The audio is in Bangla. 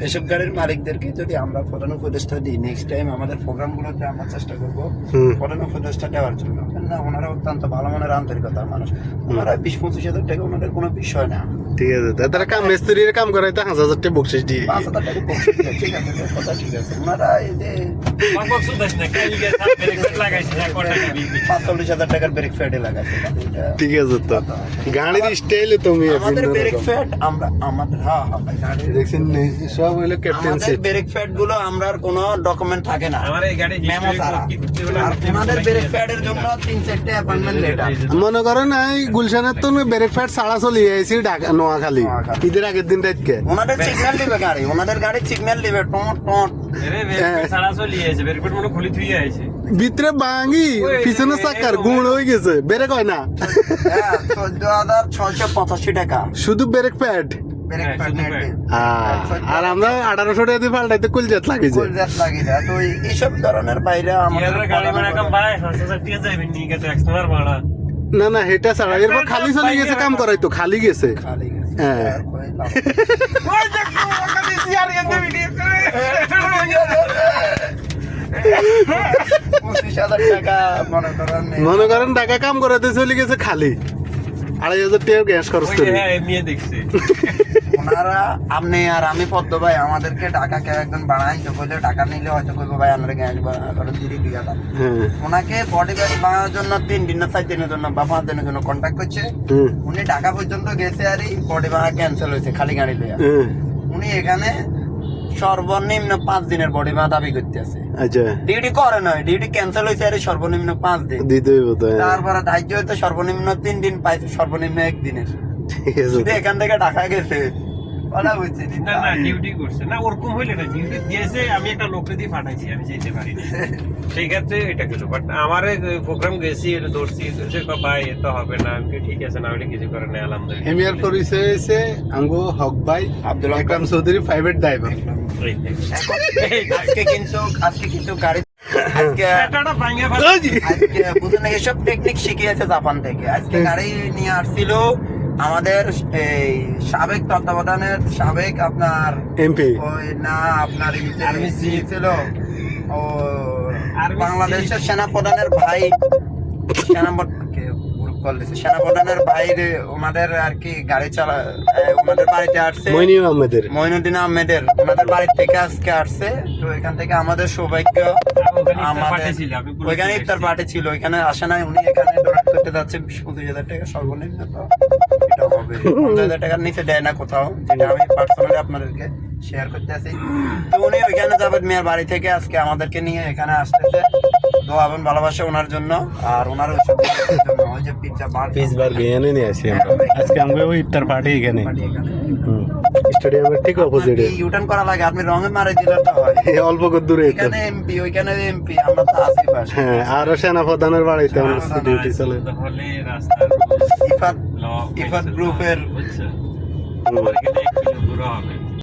এসব গাড়ির মালিকদেরকে যদি আমরা প্রধান উপদেষ্টা দিই, নেক্সট টাইম আমাদের প্রোগ্রামগুলোতে আমরা চেষ্টা করবো প্রধান উপদেষ্টা দেওয়ার জন্য। কেননা ওনারা অত্যন্ত ভালো মনের আন্তরিকতার মানুষ। ওনারা 20-25 হাজার টাকা ওনাদের কোনো বিষয় না। ঠিক আছে, তারা কাম মিস্ত্রির কাম করাইতে 5,000 টাকা বকশিস দিয়ে 5,000 টাকা বকশিশ দেয়, ঠিক আছে, কথা ঠিক আছে। ওনারা এই যে 45,000 টাকার ব্রেক প্যাডে লাগাচ্ছে। ঠিক আছে, তো গাড়ির স্টাইলে তুমি আমাদের ব্রেক প্যাড আমরা আমাদের ভাই গাড়ি দেখছেন সব হইলো ক্যাপ্টেন আমাদের সিট। ব্রেক প্যাড গুলো আমরা কোনো ডকুমেন্ট থাকে না আমার এই গাড়ি মেমো ছাড়া। আর আমাদের ব্রেক প্যাডের জন্য 3-4টা অ্যাপয়েন্টমেন্ট লেটার। মনে করেন এই গুলশানের তো ব্রেক প্যাড ছাড়া চলে আইছি ঢাকা নোয়াখালী ঈদের আগের দিন রাতকে। ওনাদের সিগন্যাল দিবে গাড়ি, ওনাদের গাড়ি সিগন্যাল দিবে টট টট ভিতরে ভাঙি পিছনে চাকার গুড় হয়ে গেছে, ব্রেক হয় না। 14,685 টাকা শুধু ব্রেক প্যাড। ব্রেক প্যাড নেটে। আর আমরা 1800 টাকা দিয়ে পাল্টাইতে কুলজাত লাগিয়েছে। কুলজাত লাগি না তো এইসব ধরনের বাইরে আমাদের গাড়ি মানে কম ভাই 5,000 টাকা যাবেন নি গেছে এক্সট্রা ভাড়া। না না এটা ছাড়া এরপর খালি চলে গেছে কাম করাই তো খালি গেছে। খালি গেছে হ্যাঁ ওই দেখো ওখানে সিআর এর ভিডিও করে 25,000 টাকা মনে করেন টাকা কাম করাতে চলে গেছে খালি 2,500 টাকা গ্যাস খরচ করে। ওনারা আপনি আর আমি পদ্ম ভাই আমাদেরকে টাকা কেউ একজন বানাই তো বলে টাকা নিলে হয়তো কইবো ভাই আমরা গ্যাস বানানোর দিদি দিয়া দাও। ওনাকে বডি গাড়ি বানানোর জন্য 3 দিন না 4 দিনের জন্য বা 5 দিনের জন্য কন্ট্যাক্ট করছে। উনি ঢাকা পর্যন্ত গেছে আর বডি বানা ক্যান্সেল হয়েছে খালি গাড়ি লইয়া। উনি এখানে সর্বনিম্ন 5 দিনের বডি বানা দাবি করতে আছে। আচ্ছা ডিউটি করে নয়, ডিউটি ক্যান্সেল হয়েছে আর সর্বনিম্ন 5 দিন দিতে হইব তো। তারপরে ধার্য হইতে সর্বনিম্ন 3 দিন পাইছে, সর্বনিম্ন 1 দিনের। ঠিক আছে এখান থেকে ঢাকা গেছে বলা হচ্ছে না না ডিউটি করছে না, ওরকম হইলে না, ডিউটি দিয়েছে আমি একটা লোককে দিয়ে পাঠাইছি, আমি যেতে পারি না সেই ক্ষেত্রে এটা কিছু। বাট আমার প্রোগ্রাম গেছি ধরছি সে ভাই এত হবে না, আমি ঠিক আছে না হলে কিছু করে না আলহামদুলিল্লাহ। এমিয়ার পরিচয় হয়েছে আমগো হক ভাই আব্দুল আকরাম চৌধুরী প্রাইভেট ড্রাইভার। আজকে কিন্তু গাড়ি বুঝলেন এসব টেকনিক শিখিয়েছে জাপান থেকে। আজকে গাড়ি নিয়ে আসছিল আমাদের এই সাবেক তত্ত্বাবধানের সাবেক আপনার এমপি ওই না আপনার ছিল ও বাংলাদেশের সেনাপ্রধানের ভাই, সেনাপ্রধানের ভাইরে ওনাদের আর কি গাড়ি চালা ওনাদের বাড়িতে আসছে মঈনুদ্দিন আহমেদের ওনাদের বাড়ি থেকে আজকে আসছে। তো এখান থেকে আমাদের সৌভাগ্য আমাদের ওইখানে ইফতার পার্টি ছিল, ওইখানে আসে নাই। উনি এখানে ডোনেট করতে যাচ্ছে 20-25 হাজার টাকা সর্বনিম্ন। তো এটা হবে 50,000 টাকার নিচে দেয় না কোথাও, যেটা আমি পার্সোনালি আপনাদেরকে শেয়ার করতে আছি। তো উনি ওইখানে যাবেন মেয়ের বাড়ি থেকে আজকে আমাদেরকে নিয়ে এখানে আসতেছে। দোয়া এবং ভালোবাসা ওনার জন্য আর ওনার ওই সব জন্য ওই যে পিৎজবার্গ এনে নিয়ে আসি আমরা আজকে। আমরা ওই ইফতার পার্টি এখানে স্টেডিয়ামের ঠিক অপোজিটে ইউটার্ন করা লাগে, আপনি রঙে মারে দিলে তো হয়। অল্প দূরে এখানে এমপি ওইখানে এমপি, আমরা তো আছি পাশে। হ্যাঁ আরো সেনাপ্রধানের বাড়িতে আমার ডিউটি চলে। ইফাত গ্রুপের